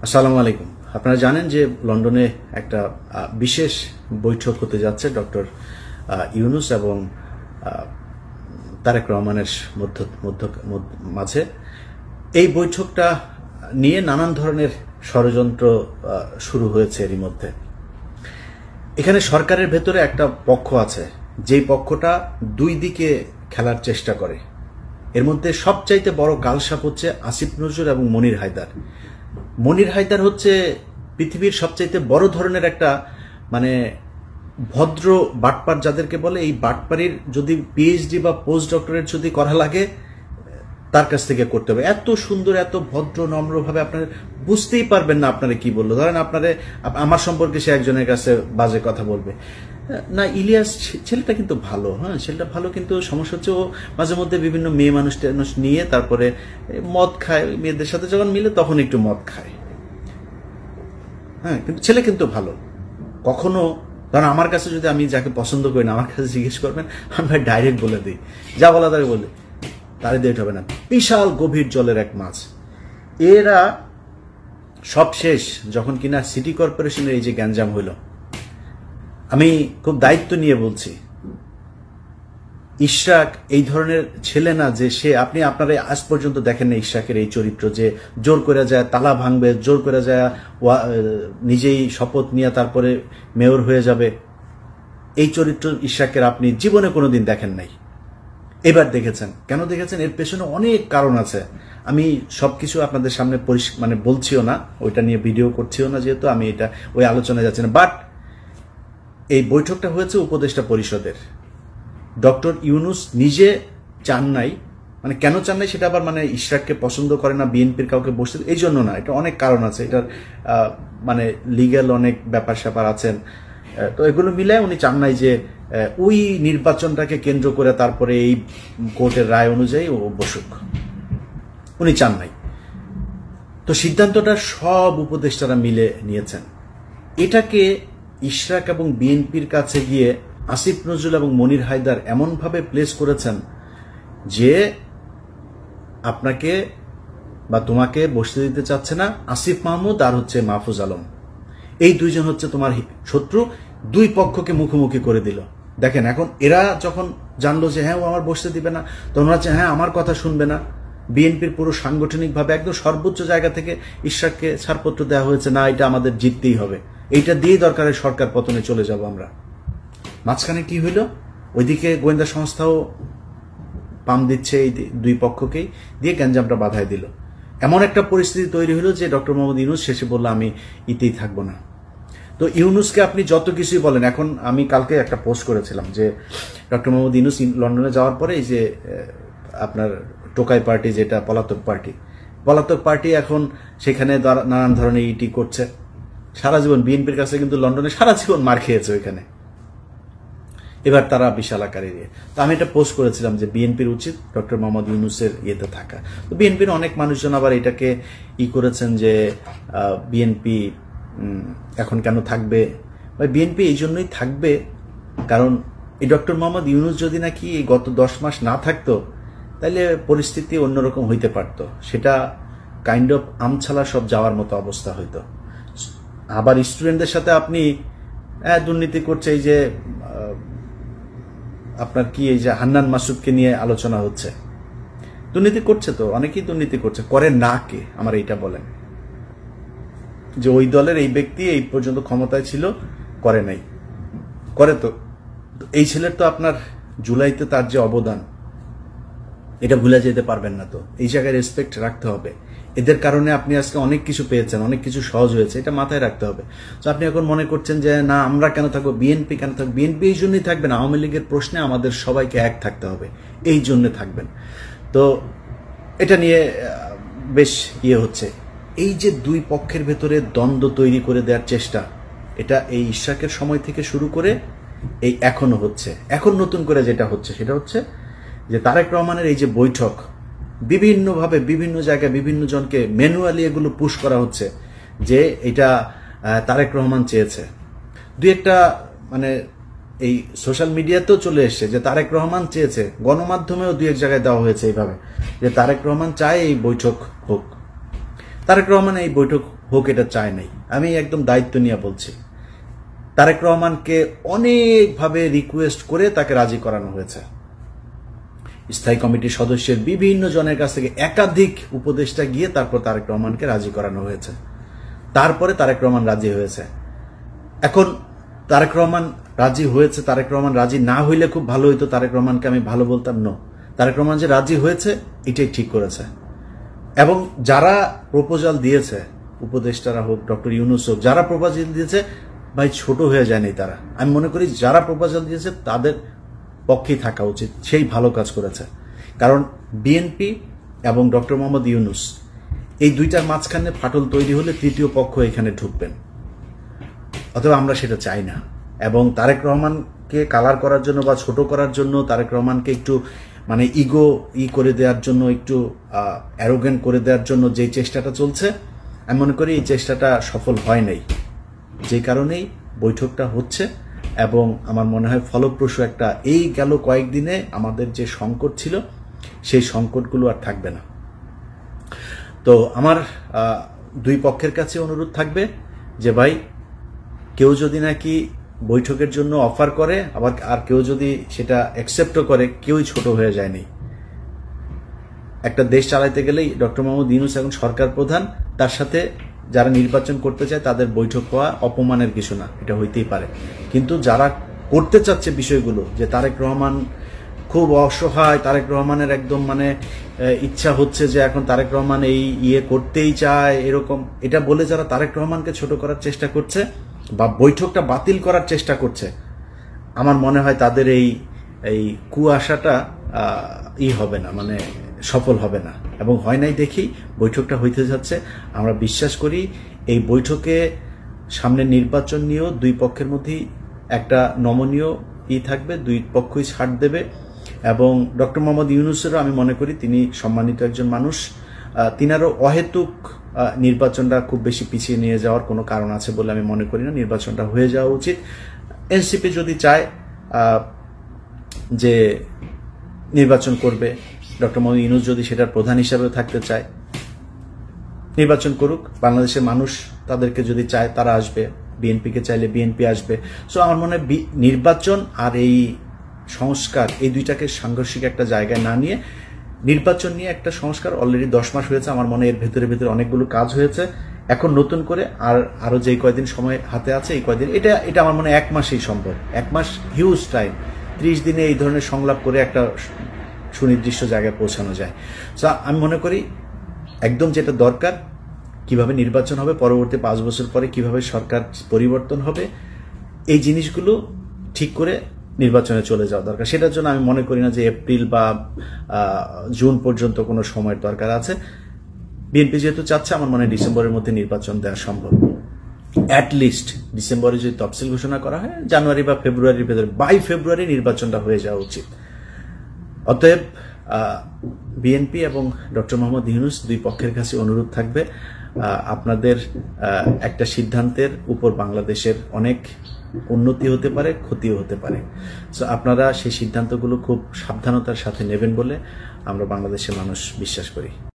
আসসালামু আলাইকুম। আপনারা জানেন যে লন্ডনে একটা বিশেষ বৈঠক হতে যাচ্ছে ডক্টর ইউনূস এবং তারেক রহমানের মাঝে। এই বৈঠকটা নিয়ে নানান ধরনের ষড়যন্ত্র শুরু হয়েছে এরই মধ্যে। এখানে সরকারের ভেতরে একটা পক্ষ আছে, যেই পক্ষটা দুই দিকে খেলার চেষ্টা করে। এর মধ্যে সবচাইতে বড় কালসাপ হচ্ছে আসিফ নজরুল এবং মনির হায়দার। মনির হায়দার হচ্ছে পৃথিবীর সবচাইতে বড় ধরনের একটা ভদ্র বাটপার যাদেরকে বলে। এই বাটপারির যদি পিএইচডি বা পোস্ট ডক্টরেট যদি করা লাগে তার কাছ থেকে করতে হবে। এত সুন্দর, এত ভদ্র, নম্রভাবে আপনারা বুঝতেই পারবেন না আপনারা কি বললো। ধরেন আমার সম্পর্কে সে একজনের কাছে বাজে কথা বলবে না, ইলিয়াস ছেলেটা কিন্তু ভালো, হ্যাঁ ছেলেটা ভালো, কিন্তু সমস্যা হচ্ছে ও মাঝে মধ্যে বিভিন্ন মেয়ে মানুষ নিয়ে তারপরে মদ খায়, মেয়েদের সাথে যখন মিলে তখন একটু মদ খায়। হ্যাঁ, কিন্তু ছেলে কিন্তু ভালো। কখনো ধরেন আমার কাছে যদি আমি যাকে পছন্দ করি না, আমার কাছে জিজ্ঞেস করবেন, আমি ডাইরেক্ট বলে দিই, যা বলা তাকে বলে তারে দিয়ে হবে না। বিশাল গভীর জলের এক মাছ। এরা সব শেষ যখন কিনা সিটি কর্পোরেশনের এই যে গ্যাঞ্জাম হইল। আমি খুব দায়িত্ব নিয়ে বলছি, ইশরাক এই ধরনের ছেলে না যে আপনারা আজ পর্যন্ত দেখেন না ইশরাকের এই চরিত্র, যে জোর করে যায় তালা ভাঙবে, জোর করে যায় নিজেই শপথ নিয়ে তারপরে মেয়র হয়ে যাবে। এই চরিত্র ইশরাকের আপনি জীবনে কোনোদিন দেখেন নাই, এবার দেখেছেন। কেন দেখেছেন? এর পেছনে অনেক কারণ আছে। আমি সবকিছু আপনাদের সামনে বলছিও না, ওইটা নিয়ে ভিডিও করছিও না, যেহেতু আমি এটা ওই আলোচনায় যাচ্ছি না। বাট এই বৈঠকটা হয়েছে উপদেষ্টা পরিষদের। ডক্টর ইউনূস নিজে চান নাই, কেন চান নাই সেটা আবার ইশরাককে পছন্দ করে না, বিএনপির কাউকে বসতে, এই জন্য না। এটা অনেক কারণ আছে, এটার লিগ্যাল অনেক ব্যাপার স্যাপার আছেন। তো এগুলো মিলায় উনি চান নাই যে ওই নির্বাচনটাকে কেন্দ্র করে তারপরে এই কোর্টের রায় অনুযায়ী ও বসুক, উনি চান নাই। তো সিদ্ধান্তটা সব উপদেষ্টারা মিলে নিয়েছেন। এটাকে ইশরাক এবং বিএনপির কাছে গিয়ে আসিফ নজরুল এবং মনির হায়দার এমনভাবে প্লেস করেছেন যে আপনাকে বা তোমাকে বসতে দিতে চাচ্ছে না আসিফ মাহমুদ আর হচ্ছে মাহফুজ আলম। এই দুইজন হচ্ছে তোমার শত্রু, দুই পক্ষকে মুখোমুখি করে দিল। দেখেন, এখন এরা যখন জানলো যে হ্যাঁ ও আমার বসতে দিবে না, তখন হচ্ছে হ্যাঁ আমার কথা শুনবে না। বিএনপির পুরো সাংগঠনিকভাবে একদম সর্বোচ্চ জায়গা থেকে ইশরাককে ছাড়পত্র দেওয়া হয়েছে, না এটা আমাদের জিততেই হবে, এইটা দিয়ে দরকারে সরকার পতনে চলে যাব আমরা। মাঝখানে কি হইল? ওইদিকে গোয়েন্দা সংস্থাও পাম দিচ্ছে এই দুই পক্ষকেই, দিয়ে গ্যাঞ্জামটা বাধায় দিল। এমন একটা পরিস্থিতি তৈরি হলো যে ডক্টর মোহাম্মদ ইউনূস শেষে বলল আমি ইতেই থাকবো না। তো ইউনূসকে আপনি যত কিছুই বলেন, এখন আমি কালকে একটা পোস্ট করেছিলাম যে ডক্টর মোহাম্মদ ইউনূস লন্ডনে যাওয়ার পরে এই যে আপনার টোকাই পার্টি, যেটা পলাতক পার্টি এখন সেখানে নানান ধরনের ইটি করছে। সারা জীবন বিএনপির কাছে কিন্তু লন্ডনে সারা জীবন মার খেয়েছে ওইখানে, এবার তারা বিশাল আকারে দিয়ে। তো আমি এটা পোস্ট করেছিলাম যে বিএনপির উচিত ডক্টর মোহাম্মদ ইউনূসের ইয়েতে থাকা। তো বিএনপির অনেক মানুষজন আবার এটাকে করেছেন যে বিএনপি এখন কেন থাকবে, বিএনপি এই জন্যই থাকবে কারণ এই ডক্টর মোহাম্মদ ইউনূস যদি নাকি এই গত 10 মাস না থাকতো তাহলে পরিস্থিতি অন্যরকম হইতে পারত। সেটা কাইন্ড অফ আমছালা সব যাওয়ার মতো অবস্থা হইতো। আবার স্টুডেন্টদের সাথে আপনি দুর্নীতি করছে, এই যে আপনার কি এই যে হান্নান মাসুদকে নিয়ে আলোচনা হচ্ছে, দুর্নীতি করছে তো অনেকেই দুর্নীতি করছে, করে না কে আমার এইটা বলেন, যে ওই দলের এই ব্যক্তি এই পর্যন্ত ক্ষমতায় ছিল, করে নাই, করে তো। এই ছেলের তো আপনার জুলাইতে তার যে অবদান, এটা ভুলে যেতে পারবেন না। তো এই জায়গায় রেসপেক্ট রাখতে হবে। এদের কারণে আপনি আজকে অনেক কিছু পেয়েছেন, অনেক কিছু সহজ হয়েছে, এটা মাথায় রাখতে হবে। তো আপনি এখন মনে করছেন যে না আমরা কেন থাকবো, বিএনপি কেন থাকবে, বিএনপি এই জন্যই থাকবেন, আওয়ামী লীগের প্রশ্নে আমাদের সবাইকে এক থাকতে হবে, এই জন্য থাকবেন। তো এটা নিয়ে বেশ হচ্ছে। এই যে দুই পক্ষের ভেতরে দ্বন্দ্ব তৈরি করে দেওয়ার চেষ্টা, এটা এই ইশরাকের সময় থেকে শুরু করে এই এখনো হচ্ছে। এখন নতুন করে যেটা হচ্ছে সেটা হচ্ছে যে তারেক রহমানের এই যে বৈঠক, বিভিন্নভাবে বিভিন্ন জায়গায় বিভিন্ন জনকে ম্যানুয়ালি এগুলো পুশ করা হচ্ছে যে এটা তারেক রহমান চেয়েছে। দুই একটা এই সোশ্যাল মিডিয়াতেও চলে এসছে যে তারেক রহমান চেয়েছে, গণমাধ্যমেও দুই এক জায়গায় দেওয়া হয়েছে এইভাবে যে তারেক রহমান চায় এই বৈঠক হোক। তারেক রহমান এই বৈঠক হোক এটা চায় নাই। আমি একদম দায়িত্ব নিয়ে বলছি, তারেক রহমানকে অনেকভাবে রিকোয়েস্ট করে তাকে রাজি করানো হয়েছে। স্থায়ী কমিটির সদস্যের বিভিন্ন জনের কাছ থেকে একাধিক উপদেষ্টা গিয়ে তারপর তারেক রহমানকে রাজি করানো হয়েছে। তারপরে তারেক রহমান রাজি হয়েছে। এখন তারেক রহমান রাজি হয়েছে, তারেক রহমান রাজি না হইলে খুব ভালো হইতো, তারেক রহমানকে আমি ভালো বলতাম। নো, তারেক রহমান যে রাজি হয়েছে এটাই ঠিক করেছে। এবং যারা প্রপোজাল দিয়েছে, উপদেষ্টারা হোক, ডক্টর ইউনূস হোক, যারা প্রপোজাল দিয়েছে ভাই ছোট হয়ে যায়নি তারা। আমি মনে করি যারা প্রপোজাল দিয়েছে তাদের পক্ষেই থাকা উচিত, সেই ভালো কাজ করেছে। কারণ বিএনপি এবং ডক্টর মোহাম্মদ ইউনূস এই দুইটার মাঝখানে ফাটল তৈরি হলে তৃতীয় পক্ষ এখানে ঢুকবেন, অথবা আমরা সেটা চাই না। এবং তারেক রহমানকে কালার করার জন্য বা ছোট করার জন্য, তারেক রহমানকে একটু মানে ইগো করে দেওয়ার জন্য, একটু অ্যারোগেন্ট করে দেওয়ার জন্য যে চেষ্টাটা চলছে, আমি মনে করি এই চেষ্টাটা সফল হয় নাই। যে কারণেই বৈঠকটা হচ্ছে এবং আমার মনে হয় ফলপ্রসূ একটা, এই গেল কয়েকদিনে আমাদের যে সংকট ছিল সেই সংকটগুলো আর থাকবে না। তো আমার দুই পক্ষের কাছে অনুরোধ থাকবে যে ভাই, কেউ যদি নাকি বৈঠকের জন্য অফার করে, আবার আর কেউ যদি সেটা অ্যাকসেপ্টও করে, কেউই ছোট হয়ে যায়নি। একটা দেশ চালাইতে গেলেই ডক্টর মোহাম্মদ ইউনূস এখন সরকার প্রধান, তার সাথে যারা নির্বাচন করতে চায় তাদের বৈঠক হওয়া অপমানের কিছু না, এটা হইতেই পারে। কিন্তু যারা করতে চাচ্ছে বিষয়গুলো, যে তারেক রহমান খুব অসহায়, তারেক রহমানের একদম মানে ইচ্ছা হচ্ছে যে এখন তারেক রহমান এই করতেই চায়, এরকম এটা বলে যারা তারেক রহমানকে ছোট করার চেষ্টা করছে বা বৈঠকটা বাতিল করার চেষ্টা করছে, আমার মনে হয় তাদের এই কুয়াশাটা হবে না, মানে সফল হবে না। এবং হয় নাই দেখি বৈঠকটা হইতে যাচ্ছে। আমরা বিশ্বাস করি এই বৈঠকে সামনে নির্বাচন নিয়েও দুই পক্ষের মধ্যেই একটা নমনীয় থাকবে, দুই পক্ষই ছাড় দেবে। এবং ডক্টর মোহাম্মদ ইউনূসেরও আমি মনে করি তিনি সম্মানিত একজন মানুষ, তিনারও অহেতুক নির্বাচনটা খুব বেশি পিছিয়ে নিয়ে যাওয়ার কোনো কারণ আছে বলে আমি মনে করি না। নির্বাচনটা হয়ে যাওয়া উচিত। এনসিপি যদি চায় যে নির্বাচন করবে, ডক্টর মোহাম্মদ ইউনূস যদি সেটার প্রধান হিসাবেও থাকতে চায়, নির্বাচন করুক। বাংলাদেশের মানুষ তাদেরকে যদি চায় তারা আসবে, বিএনপিকে চাইলে বিএনপি আসবে। সো আমার মনে হয় নির্বাচন আর এই সংস্কার, এই দুইটাকে সাংঘর্ষিক একটা জায়গায় না নিয়ে নির্বাচন নিয়ে একটা সংস্কার অলরেডি 10 মাস হয়েছে। আমার মনে হয় এর ভেতরে অনেকগুলো কাজ হয়েছে। এখন নতুন করে আরো যে কয়দিন সময় হাতে আছে, এই কয়দিন, এটা আমার মনে হয় 1 মাসেই সম্ভব। 1 মাস হিউজ টাইম। 30 দিনে এই ধরনের সংলাপ করে একটা সুনির্দিষ্ট জায়গায় পৌঁছানো যায়। সো আমি মনে করি একদম যেটা দরকার, কিভাবে নির্বাচন হবে, পরবর্তী 5 বছর পরে কিভাবে সরকার পরিবর্তন হবে, এই জিনিসগুলো ঠিক করে নির্বাচনে চলে যাওয়া দরকার। সেটার জন্য আমি মনে করি না যে এপ্রিল বা জুন পর্যন্ত কোনো সময়ের দরকার আছে। বিএনপি যেহেতু চাচ্ছে, আমার মনে হয় ডিসেম্বরের মধ্যে নির্বাচন দেওয়া সম্ভব। অ্যাটলিস্ট ডিসেম্বরে যদি তফসিল ঘোষণা করা হয়, জানুয়ারি বা ফেব্রুয়ারির ভেতরে, বাই ফেব্রুয়ারি নির্বাচনটা হয়ে যাওয়া উচিত। অতএব বিএনপি এবং ডক্টর মোহাম্মদ ইউনূস দুই পক্ষের কাছে অনুরোধ থাকবে, আপনাদের একটা সিদ্ধান্তের উপর বাংলাদেশের অনেক উন্নতি হতে পারে, ক্ষতিও হতে পারে। সো আপনারা সেই সিদ্ধান্তগুলো খুব সাবধানতার সাথে নেবেন বলে আমরা বাংলাদেশের মানুষ বিশ্বাস করি।